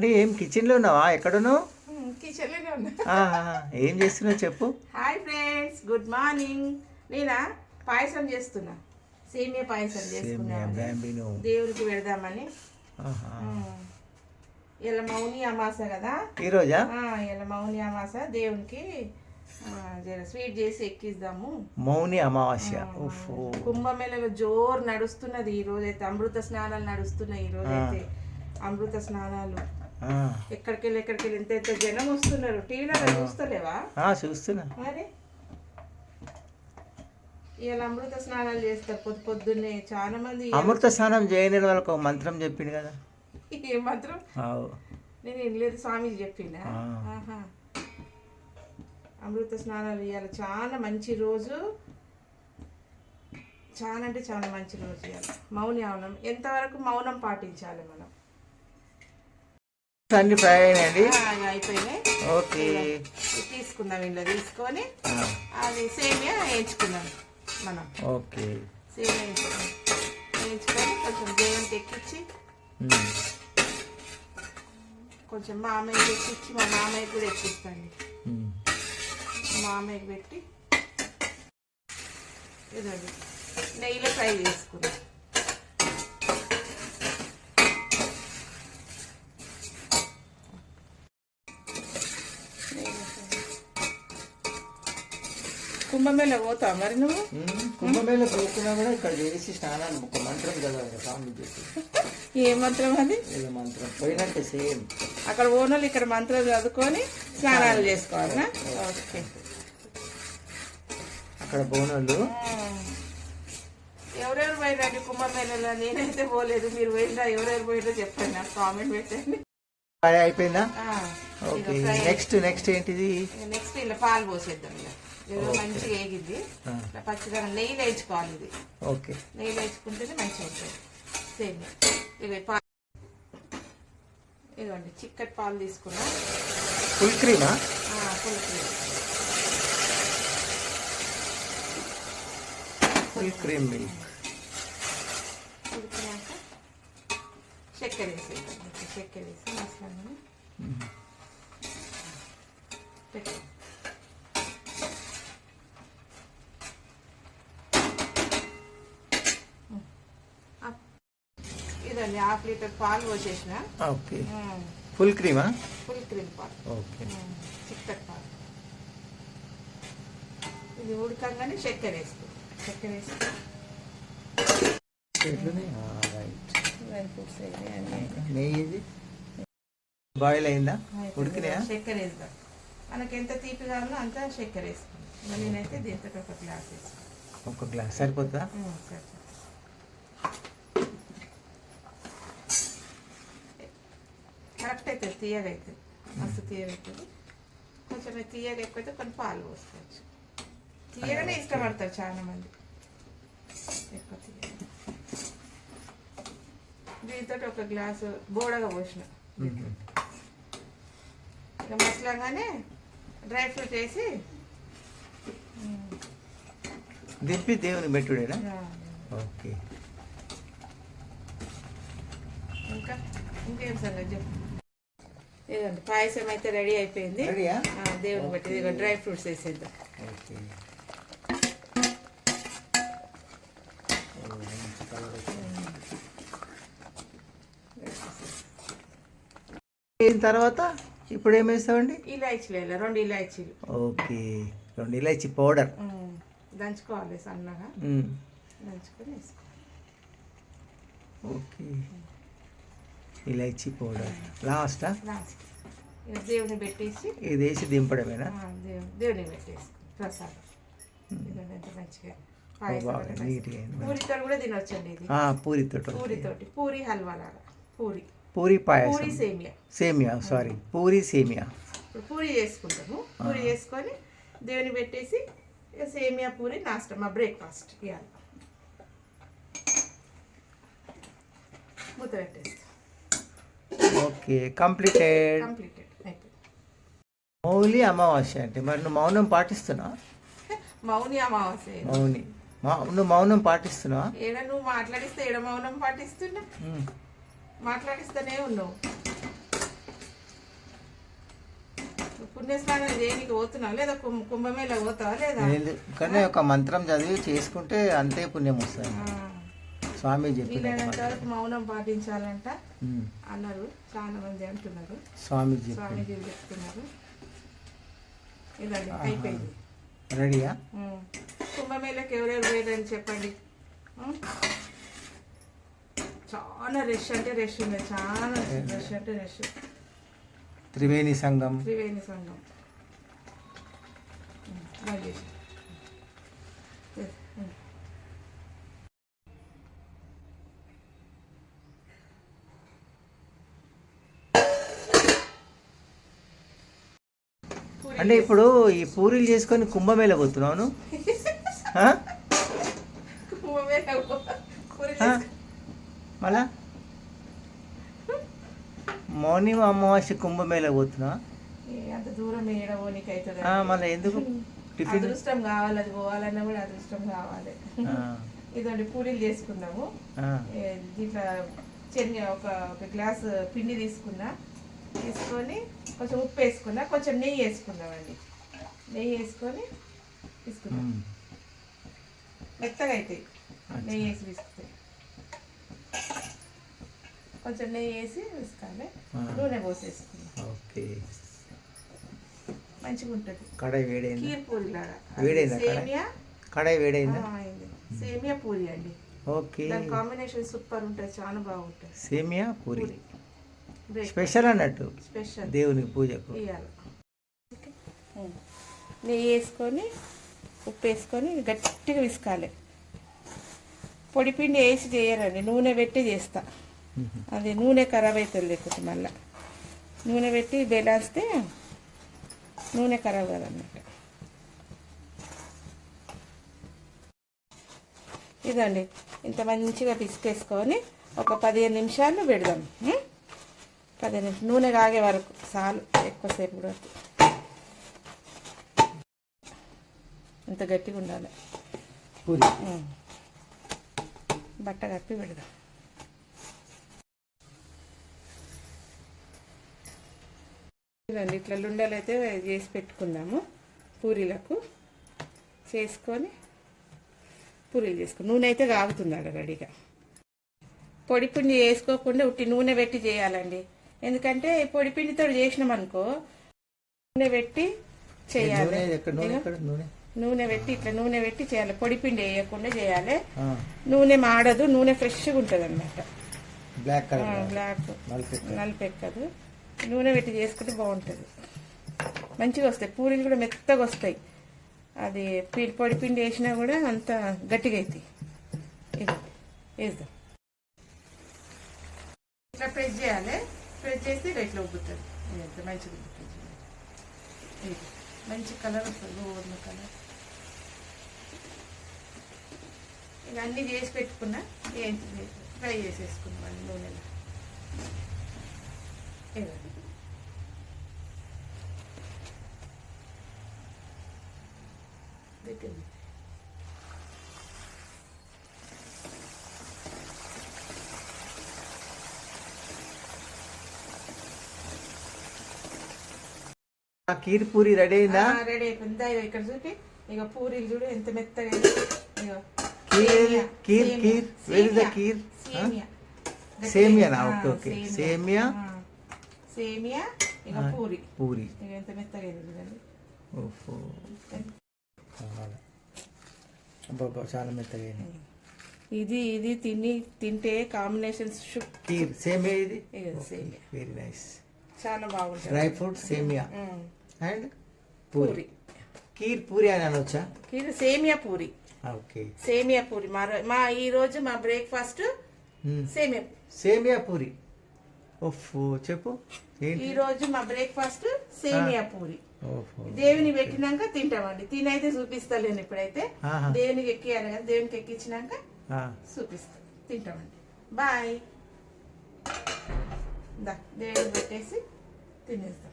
ఏం కిచెన్లో ఉన్నావా? ఎక్కడున్నావు? కిచెన్లోనే ఉన్నా. ఏం చేస్తున్నావు చెప్పు. Hi friends, good morning. నేనా పాయసం చేస్తున్నా, సేమియా పాయసం చేసుకున్నామని దేవుడికి పెడదామని. ఇలా మౌని అమాస కదా ఈరోజా? ఇలా మౌని అమాస దేవునికి స్వీట్ చేసి ఎక్కిద్దాము. మౌని అమావాస్య. కుంభమేళలో జోరు నడుస్తున్నది ఈ రోజైతే. అమృత స్నానాలు నడుస్తున్నాయి ఈ రోజైతే. అమృత స్నానాలు ఎక్కడికెళ్ళి ఎంత ఎంత జనం వస్తున్నారు. టీవీలో చూస్తలేవా? చూస్తున్నా. మరి ఇలా అమృత స్నానాలు చేస్తారు పొద్దున్నే చాలా మంది. అమృత స్నానం చేయని వాళ్ళకి ఒక మంత్రం చెప్పింది కదా. ఏ మంత్రం? నేను వినలేదు, స్వామీజీ చెప్పిందా? అమృత స్నానాలు ఇవాళ చాలా మంచి రోజు, చాలా అంటే చాలా మంచి రోజు ఇవాళ. మౌనం ఎంతవరకు మౌనం పాటించాలి మనం. అన్ని ఫ్రై అయినాయండి, అయిపోయినాయి. ఓకే, తీసుకుందాం. ఇంట్లో తీసుకొని అది సేమియా వేయించుకుందాం మనం. ఓకే, సేమియా వేయించుకొని కొంచెం దేవునికి ఎక్కించి కొంచెం మామయ్యకి ఎక్కించి మా మామయ్యకి కూడా ఎక్కిస్తాండి. మామయ్యకి పెట్టి ఇదండి నెయ్యిలో ఫ్రై చేసుకుందాం. కుంభమేళ పోతావు మరి నువ్వు? కుంభమేళ పోతున్నా కూడా ఇక్కడ చేసి స్నానాలు ఒక మంత్రం కదా స్వామి చెప్పి. ఏ మంత్రం అది? మంత్రం పోయినట్టే సేమ్. అక్కడ ఓనర్లు ఇక్కడ మంత్రం చదువుకొని స్నానాలు చేసుకోవాలనా? ఓకే. అక్కడ బోనాలు ఎవరెవరు పోయినండి కుంభమేళలో? నేనైతే పోలేదు, మీరు పోయిందా? ఎవరెవరు పోయిందో చెప్పండి, నాకు కామెంట్ పెట్టండి. అయిపోయిందా? ఓకే, నెక్స్ట్ ఏంటిది? నెక్స్ట్ ఇలా పాలు పోసేద్దాం. ఇలా మంచిగా వేగిద్ది, పచ్చిదనం నెయ్యి వేయించుకోవాలి. ఇది ఓకే, నెయ్యి వేయించుకుంటేనే మంచిగా ఉంటుంది సేమియా. ఇవి పాలు ఇదిగోండి, చిక్కటి పాలు తీసుకున్నా. ఫుల్ క్రీమా? Full cream. Full cream milk. ఉడికినాక చక్కెర వేసేద్దాం. చక్కెర వేసి మసాలాను పెట్టాం. ఇదండి 1/2 లీటర్ పాలు పోసేసిన. ఓకే, ఫుల్ క్రీమా? ఫుల్ క్రీమ్ పాలు. ఓకే, చిక్కటి పాలు. ఇది ఉడకంగానే చక్కెర వేసుకో. చక్కెర వేసి నెయ్యి బాయిల్ అయిందా? ఉడికినాయా? చక్కెర వేద్దాం. మనకి ఎంత తీపి కావాలో అంత చక్కెర వేసుకోండి. నేనైతే దీంతో ఒక గ్లాస్ వేసుకో. ఒక గ్లాస్ సరిపోతుందా? కరెక్ట్ అవుతుంది, తీయగా అవుతుంది, మస్తు తీయగా అవుతుంది. కొంచెం తీయగా ఎక్కువైతే కొన్ని పాలు పోసుకోవచ్చు. తీయగానే ఇష్టపడతారు చాలా మంది, ఎక్కువ తీయగా. దీంతో ఒక గ్లాసు బోడగా పోసిన. ఇక మసలాగానే డ్రై ఫ్రూట్ వేసి దింపి దేవుని పెట్టుడేనా? ఓకే, ఇంకేం సంగతి చెప్పు. ఇదండి పాయసం అయితే రెడీ అయిపోయింది. దేవుని బట్టి ఇదిగో డ్రై ఫ్రూట్స్ వేసేద్దాం. తర్వాత ఇప్పుడు ఏం వేస్తామండి? ఇలాచీలు, 2 ఇలాచీలు. ఓకే, 2 ఇలాచీ పౌడర్ దంచుకోవాలి, సన్నగా దంచుకొని వేసుకోవాలి. ఓకే, ఇలాచీ పౌడర్ లాస్ట్. దేవుని పెట్టేసి ఇది వేసి దింపడమేనా? దేవుని పెట్టేసి ప్రసాదం. ఎంత మంచిగా పూరితో కూడా తినొచ్చండి ఇది. పూరితోటి పూరి హల్వా లాగా. పూరి పాయసం. పూరి సేమియా సారీ, పూరి సేమియా. పూరి చేసుకుంటాము. పూరి చేసుకొని దేవుని పెట్టేసి సేమియా పూరి నాస్టా, మా బ్రేక్ఫాస్ట్ ఇవాళ. మూత పెట్టేస్తాం. Okay, completed. మౌలి అమావాస్య అంటే మరి నువ్వు మౌనం పాటిస్తున్నా? మౌని అమావాస్య. నువ్వు మౌనం పాటిస్తున్నావా? ఏడా నువ్వు మాట్లాడిస్తే ఏడ మౌనం పాటిస్తున్నా? మాట్లాడిస్తూనే ఉన్నావు. పుణ్యస్నానం దేనికి పోతున్నావు లేదా కుంభమేళ పోతావా లేదా? కానీ ఒక మంత్రం చదివి చేసుకుంటే అంతే పుణ్యం వస్తుంది. స్వామి వీలైనంత వరకు మౌనం పాటించాలంట అన్నారు, చాలా మంది అంటున్నారు. స్వామీజీ చెప్తున్నారు. ఇదండి అయిపోయింది. రెడీయా? కుంభమేళకి ఎవరెవరు పోయారని చెప్పండి. చాలా రష్ అంటే రష్ ఉంది, చాలా రష్ అంటే రష్. త్రివేణి సంఘం అంటే ఇప్పుడు ఈ పూరీలు చేసుకొని కుంభమేళ పోతున్నాను. మళ్ళా మౌర్ణిమ అమావాస్య కుంభమేళ పోతున్నా. అంత దూరం మళ్ళీ ఎందుకు? టిఫిన్ అదృష్టం కావాలి, అది పోవాలన్నా కూడా అదృష్టం కావాలి. ఇదండి పూరీలు చేసుకున్నాము. ఇట్లా చెన్ని ఒక గ్లాస్ పిండి తీసుకొని కొంచెం ఉప్పు వేసుకున్నా, కొంచెం నెయ్యి వేసుకున్నామండి. నెయ్యి వేసుకొని తీసుకున్నాం. మెత్తగా అవుతాయి నెయ్యి వేసి తీసుకుంటాయి. కొంచెం నెయ్యి వేసి వేసుకోవాలి, నూనె పోసేసుకున్నాం. ఓకే, మంచిగా ఉంటుంది. కడాయి వేడైంది, కీర్ పూరి లాగా. సేమియా కడాయి వేడైందా? సేమియా పూరి అండి. ఓకే, దాని కాంబినేషన్ సూపర్ ఉంటుంది, చాలా బాగుంటుంది. సేమియా పూరి స్పెషల్ అన్నట్టు, స్పెషల్ దేవునికి పూజకు ఇవ్వాలి. నెయ్యి వేసుకొని ఉప్పు వేసుకొని గట్టిగా విసుకాలి. పొడి పిండి వేసి చేయరండి, నూనె పెట్టి చేస్తా. అది నూనె ఖరాబ్ అవుతుంది, లేకపోతే మళ్ళీ నూనె పెట్టి బెలాస్తే నూనె ఖరాబ్ కాదన్నట్టు. ఇదండి ఇంత మంచిగా పిసికేసుకొని ఒక 15 నిమిషాలు పెడదాం. 15 నిమిషాలు నూనె కాగే వరకు చాలు, ఎక్కువసేపు కూడా ఇంత గట్టిగా ఉండాలి. పూరి బట్ట కప్పి పెడదాం. ఇదండి ఇట్లా లుండలు అయితే చేసి పెట్టుకుందాము. పూరీలకు చేసుకొని పూరీలు చేసుకుని నూనె అయితే కాగుతుంది రెడీగా. పొడి పిండి వేసుకోకుండా ఉట్టి నూనె పెట్టి చేయాలండి. ఎందుకంటే పొడి పిండితో చేసినాం అనుకో, నూనె పెట్టి చేయాలి. నూనె పెట్టి ఇట్లా నూనె పెట్టి చేయాలి, పొడి పిండి వేయకుండా చేయాలి. నూనె మాడదు, నూనె ఫ్రెష్గా ఉంటుంది అన్నమాట. బ్లాక్ నలిపెక్కదు. నూనె పెట్టి చేసుకుంటే బాగుంటుంది, మంచిగా వస్తాయి పూరీలు కూడా మెత్తగా వస్తాయి. అది పొడి పిండి వేసినా కూడా అంత గట్టిగా అవుతాయి. ఇది వేద్దాం, ఇట్లా ప్రెస్ చేయాలి. ప్రెస్ చేస్తే ఇట్లా ఉబ్బుతుంది, మంచిగా ఉబ్బుతుంది. మంచి కలర్ వస్తుంది, గోధుమ కలర్. ఇక అన్నీ చేసి పెట్టుకున్నా, ఫ్రై చేసేసుకున్నాం నూనెలో. కీర్ పూరి రెడీ అయిందా? రెడీ అయిపోయింది. ఇక్కడ చూపి ఇక పూరీలు చూడు ఎంత మెత్తగా. సేమియా. ఓకే ఓకే, సేమియా ఇక పూరి ఇక ఎంత మెత్తగా చూడండి. ఓహో, చాలా మెత్తగా. ఇది తింటే కాంబినేషన్ కీర్ సేమియా. ఇది వెరీ నైస్, చాలా బాగుంటుంది. డ్రై ఫ్రూట్ సేమియా అండ్ పూరి. కీర్ పూరి అని అనొచ్చా? కీర్ సేమియా పూరి. ఓకే, సేమియా పూరి. మా ఈ రోజు మా బ్రేక్ఫాస్ట్ సేమియా పూరి. ఓఫో, చెప్పు. ఈ రోజు మా బ్రేక్ఫాస్ట్ సేమియా పూరి. దేవుని పెట్టినాక తింటామండి. తినైతే చూపిస్తలేను ఇప్పుడైతే, దేవునికి ఎక్కియాలి కదా, దేవునికి ఎక్కించినాక చూపిస్తా, తింటామండి. బాయ్. దేవుని పెట్టేసి తినేస్తాం.